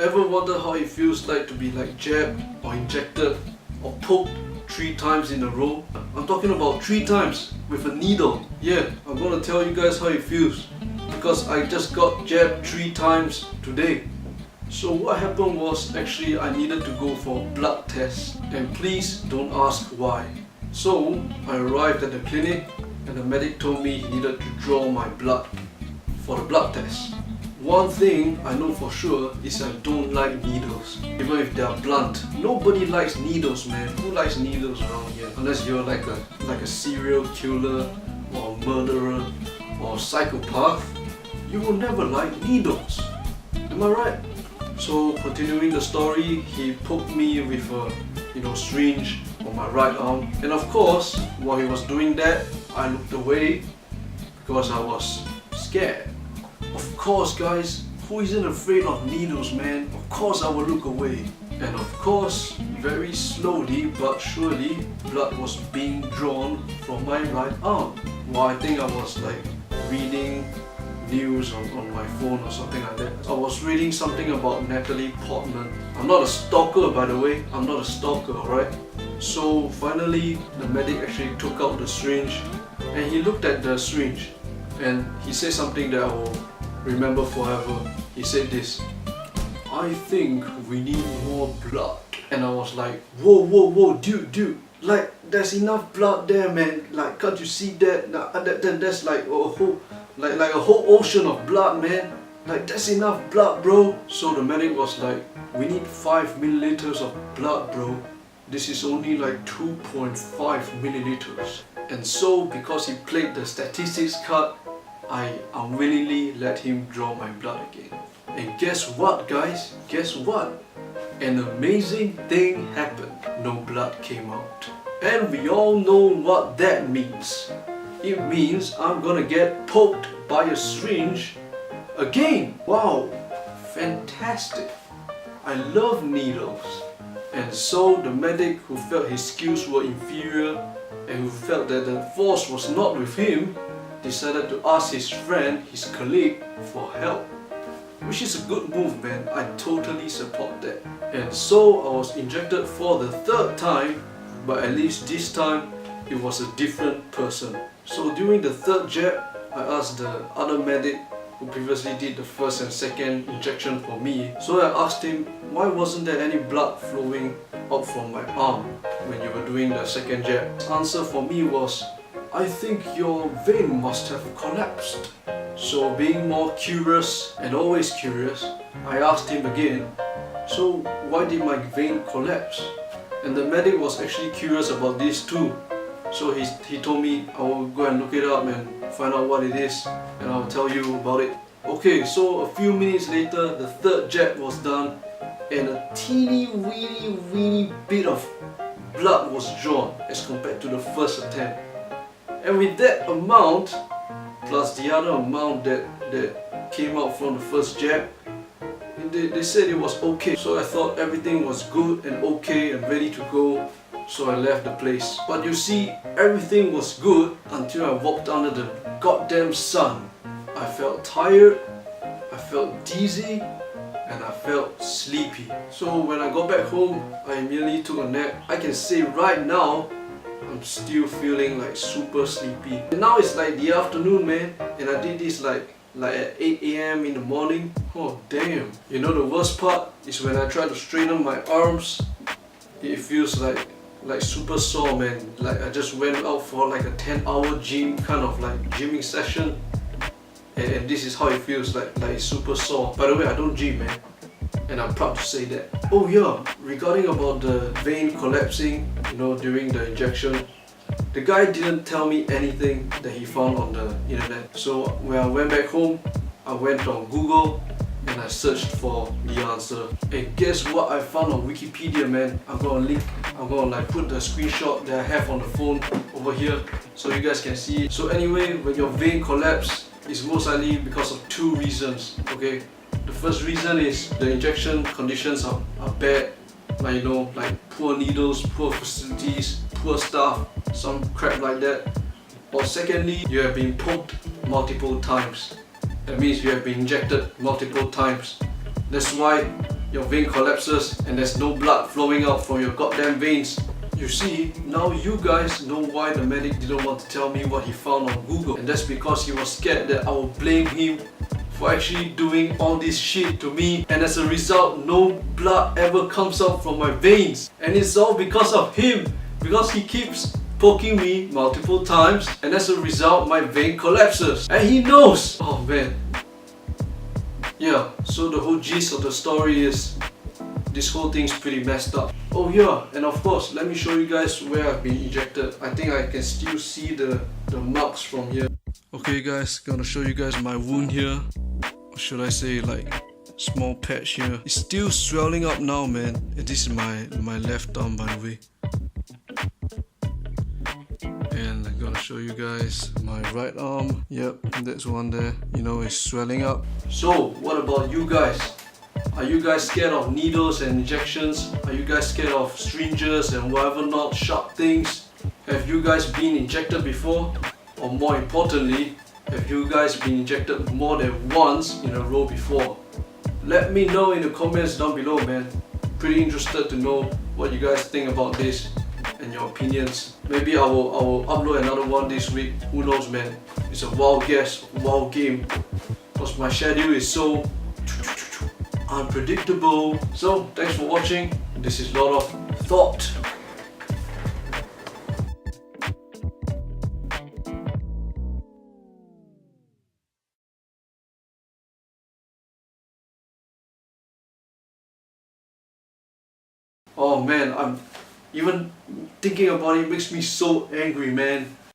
Ever wonder how it feels like to be like jabbed or injected or poked 3 times in a row? I'm talking about 3 times with a needle. Yeah, I'm gonna tell you guys how it feels because I just got jabbed 3 times today. So what happened was actually I needed to go for a blood test, and please don't ask why. So I arrived at the clinic and the medic told me he needed to draw my blood for the blood test. One thing I know for sure is I don't like needles, even if they are blunt. Nobody likes needles, man. Who likes needles around here? Unless you're like a serial killer or a murderer or a psychopath, you will never like needles. Am I right? So continuing the story, he poked me with a syringe on my right arm, and of course while he was doing that, I looked away because I was scared. Of course guys, who isn't afraid of needles, man? Of course I will look away. And of course, very slowly but surely, blood was being drawn from my right arm. Well, I think I was like reading news on my phone or something like that. I was reading something about Natalie Portman. I'm not a stalker, by the way. I'm not a stalker, alright? So finally, the medic actually took out the syringe and he looked at the syringe and he said something that I will remember forever. He said this: "I think we need more blood." And I was like, whoa, dude, like there's enough blood there, man. Like, can't you see that? That's like a whole ocean of blood, man. Like, that's enough blood, bro. So the medic was like, "We need 5 milliliters of blood, bro. This is only like 2.5 milliliters." And so, because he played the statistics card, I unwillingly let him draw my blood again. And guess what, guys? Guess what? An amazing thing happened. No blood came out. And we all know what that means. It means I'm gonna get poked by a syringe again. Wow, fantastic. I love needles. And so the medic, who felt his skills were inferior and who felt that the force was not with him, decided to ask his friend, his colleague, for help. Which is a good move, man. I totally support that. And so I was injected for the 3rd time, but at least this time it was a different person. So during the 3rd jab, I asked the other medic who previously did the 1st and 2nd injection for me. So I asked him, why wasn't there any blood flowing out from my arm when you were doing the 2nd jab? His answer for me was, "I think your vein must have collapsed." So being more curious and always curious, I asked him again, "So why did my vein collapse?" And the medic was actually curious about this too. So he told me, "I will go and look it up and find out what it is and I'll tell you about it." Okay, so a few minutes later, the 3rd jab was done and a teeny weeny bit of blood was drawn as compared to the 1st attempt. And with that amount, plus the other amount that came out from the 1st jab, they said it was okay. So I thought everything was good and okay and ready to go. So I left the place. But you see, everything was good until I walked under the goddamn sun. I felt tired, I felt dizzy, and I felt sleepy. So when I got back home, I immediately took a nap. I can say right now, I'm still feeling like super sleepy. And now it's like the afternoon, man, and I did this like at 8 AM in the morning. Oh damn. You know the worst part is when I try to straighten my arms, it feels like super sore, man. Like I just went out for like a 10-hour gym kind of like gymming session, and this is how it feels like it's super sore. By the way, I don't gym, man, and I'm proud to say that. Oh yeah, regarding about the vein collapsing, during the injection, the guy didn't tell me anything that he found on the internet. So when I went back home, I went on Google and I searched for the answer. And guess what I found on Wikipedia, man? I'm gonna like put the screenshot that I have on the phone over here so you guys can see it. So anyway, when your vein collapses, it's most likely because of 2 reasons, okay? The first reason is the injection conditions are bad, like poor needles, poor facilities, poor staff, some crap like that. Or secondly, you have been poked multiple times. That means you have been injected multiple times. That's why your vein collapses and there's no blood flowing out from your goddamn veins. You see, now you guys know why the medic didn't want to tell me what he found on Google, and that's because he was scared that I would blame him for actually doing all this shit to me, and as a result no blood ever comes out from my veins, and it's all because of him, because he keeps poking me multiple times, and as a result my vein collapses, and he knows. Oh man. Yeah, so the whole gist of the story is this whole thing's pretty messed up. Oh yeah, and of course, let me show you guys where I've been injected. I think I can still see the marks from here. Okay guys, gonna show you guys my wound here. Or should I say like small patch here. It's still swelling up now, man. And this is my left arm, by the way. And I'm gonna show you guys my right arm. Yep, that's one there. You know, it's swelling up. So what about you guys? Are you guys scared of needles and injections? Are you guys scared of syringes and whatever not sharp things? Have you guys been injected before? Or more importantly, have you guys been injected more than once in a row before? Let me know in the comments down below, man. Pretty interested to know what you guys think about this and your opinions. Maybe I will upload another one this week. Who knows, man? It's a wild guess, wild game. Because my schedule is so unpredictable. So thanks for watching. This is Lord of Thought. Oh man, I'm even thinking about it makes me so angry, man.